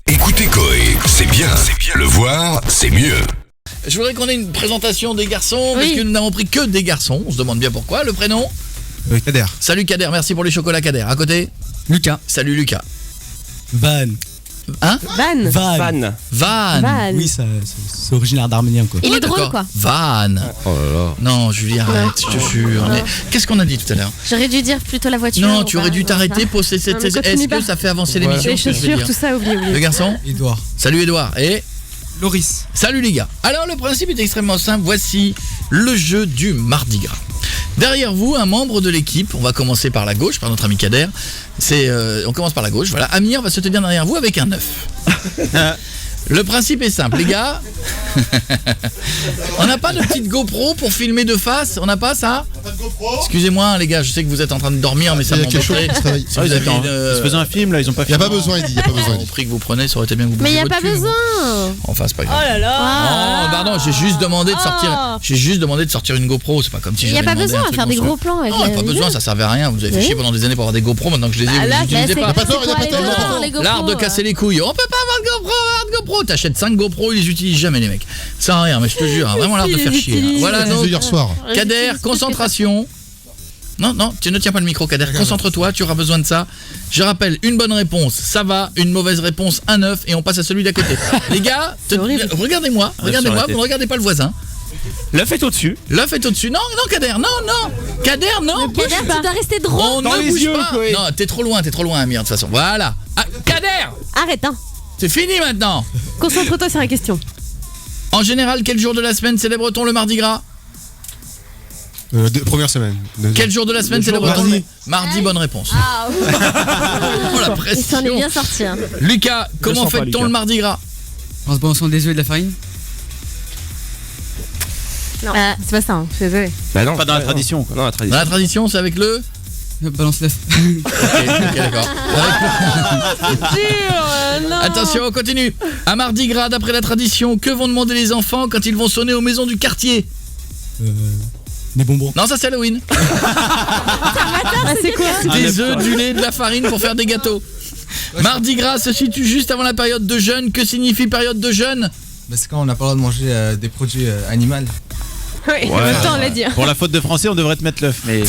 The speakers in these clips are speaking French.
Écoutez Coé, c'est bien. Le voir, c'est mieux. Je voudrais qu'on ait une présentation des garçons, parce que nous n'avons pris que des garçons. On se demande bien pourquoi. Le prénom Kader. Salut Kader, merci pour les chocolats Kader. À côté Lucas. Salut Lucas. Van. Hein Van. Van. Oui, c'est originaire d'Arménien quoi. Il est drôle D'accord. quoi. Van. Oh là là. Non, Julie, arrête, je te jure. Non. Qu'est-ce qu'on a dit tout à l'heure? J'aurais dû dire plutôt la voiture. Non, ou tu pas, aurais dû non, t'arrêter, ça. poser cette Non, mais thèse. continue Est-ce que pas. ça fait avancer l'émission? Les ce que je vais chaussures, dire tout ça, oublie. Le garçon? Edouard. Salut Edouard. Et Loris. salut les gars. Alors le principe est extrêmement simple. Voici le jeu du Mardi Gras. Derrière vous, un membre de l'équipe. On va commencer par la gauche, par notre ami Kader. On commence par la gauche. Voilà. Amir va se tenir derrière vous avec un œuf. Le principe est simple, les gars. On n'a pas de petite GoPro pour filmer de face. On n'a pas ça? Excusez-moi les gars, je sais que vous êtes en train de dormir, mais ça m'embêterait. Si vous aviez Ils se faisaient un film là, ils ont pas Il n'y a filmé. pas besoin, il dit, il n'y a pas besoin. au prix que vous prenez, ça aurait été bien que vous Mais il n'y a bougiez pas votre cul. besoin. Enfin, c'est pas grave. Oh là là. Oh, pardon, j'ai juste demandé de sortir. J'ai juste demandé de sortir une GoPro. C'est pas comme si Il n'y a j'avais pas demandé besoin un à truc faire des monstrueux. gros plans. avec Non, la pas besoin, vidéo. ça servait à rien. Vous avez fait Oui. chier pendant des années pour avoir des GoPro. Maintenant que je les ai, Ah, vous là, les utilisez c'est pas. grave, tort, il a c'est pas quoi, tort. les GoPro, L'art de casser les couilles. On peut pas avoir de GoPro. T'achètes 5 GoPro, ils les utilisent jamais les mecs. Ça sert à rien, mais je te jure, hein, vraiment l'art de faire chier. Hein. Voilà, C'est donc hier soir. Kader, concentration. Non, tu ne tiens pas le micro Kader, concentre-toi, tu auras besoin de ça. Je rappelle, une bonne réponse, ça va, une mauvaise réponse, un œuf, et on passe à celui d'à côté. Les gars, regardez-moi, sur la vous tête. ne regardez pas le voisin. L'œuf est au-dessus. L'œuf est au-dessus. Non, Kader, non. Kader, non. Kader, tu dois rester droit. On Dans ne les bouge yeux, pas. Chloé. Non, t'es trop loin, Amir, de toute façon. Voilà. Ah, Kader, Arrête, hein. c'est fini maintenant. Concentre-toi sur la question. En général, quel jour de la semaine célèbre-t-on le Mardi Gras? Première semaine. Quel jour de la semaine célèbre-t-on le Mardi? Bonne réponse. Ah, Oh la il s'en est pression. bien sorti. Hein. Lucas, comment sens pas, fête-t-on Lucas. le Mardi Gras? En se balançant des œufs et de la farine. C'est pas ça, hein. Je suis désolée. Bah non, pas dans la tradition quoi. Non, la Dans tradition. la tradition, c'est avec le... Balance l'œuf. Ok, d'accord. Attention, on continue. À Mardi Gras, d'après la tradition, que vont demander les enfants quand ils vont sonner aux maisons du quartier? Des bonbons. Non, ça c'est Halloween. Ah, c'est quoi? Des œufs, du lait, de la farine pour faire des gâteaux. Mardi Gras se situe juste avant la période de jeûne. Que signifie période de jeûne? Bah, c'est quand on n'a pas le droit de manger des produits animaux. Oui, en même temps, on l'a dit. Pour la faute de français, on devrait te mettre l'œuf, mais Ouais,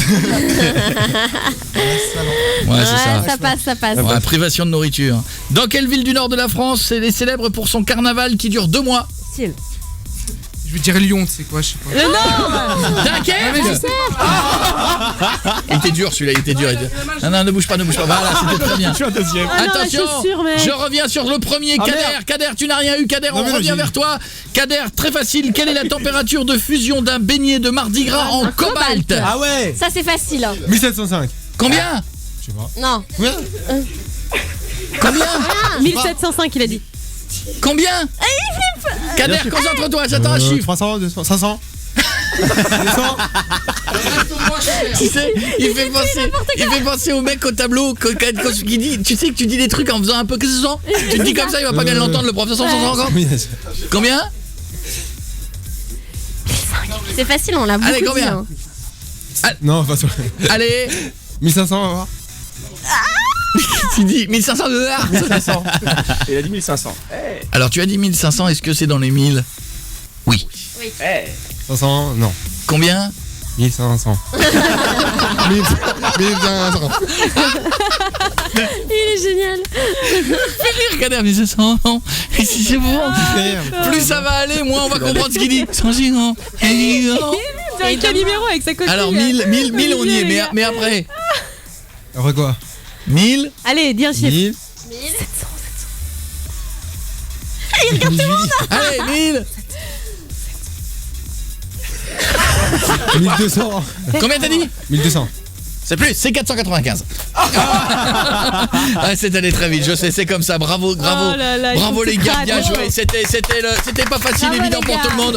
c'est ça. Ça passe. Ouais, privation de nourriture. Dans quelle ville du nord de la France elle est célèbre pour son carnaval qui dure 2 mois? Style. Je vais dire Lyon, tu sais quoi, je sais pas. Dunkerque. Il était dur celui-là, il était dur. Non, ne bouge pas. Voilà, c'était très bien. je suis un deuxième. Ah non, Attention, la chaussure, mec. je reviens sur le premier. Kader, tu n'as rien eu. Kader, on revient vers toi. Kader, très facile. Quelle est la température de fusion d'un beignet de Mardi Gras en cobalt? Ah ouais. Ça, c'est facile. Hein. 1705. Combien? Je sais pas. Non. Combien? 1705, il a dit. Combien? Kader, concentre-toi, j'attends un chiffre. 300, 200, 500. Tu sais, il fait penser au mec au tableau qui dit, tu sais que tu dis des trucs en faisant un peu que ce sont. Tu te dis comme ça, il va pas bien l'entendre le professeur. Combien? C'est facile, on l'a beaucoup Allez, combien? dit. Hein. Non, pas ça. Allez. 1500, on va voir. Tu dis 1500 dollars. 1500. Il a dit 1500. Alors tu as dit 1500, est-ce que c'est dans les 1000? Oui. 500, non. Combien? 1500. 1500. Il est génial. Regardez, 1500, non. Et si c'est bon, plus ça va aller, moins on va comprendre ce qu'il dit. 100. C'est un Calimero avec sa coquille. Alors 1000 on y est, mais après Après quoi? 1000. Allez, dis un chiffre. 1000. Allez, 1000. 1200. Combien t'as dit? 1200. C'est plus, c'est 495. Ah, c'est allé très vite, je sais, c'est comme ça. Bravo Oh là là, ils bravo sont les gars, crades. bien joué. C'était pas facile, Bravo, évident les pour gars. tout le monde.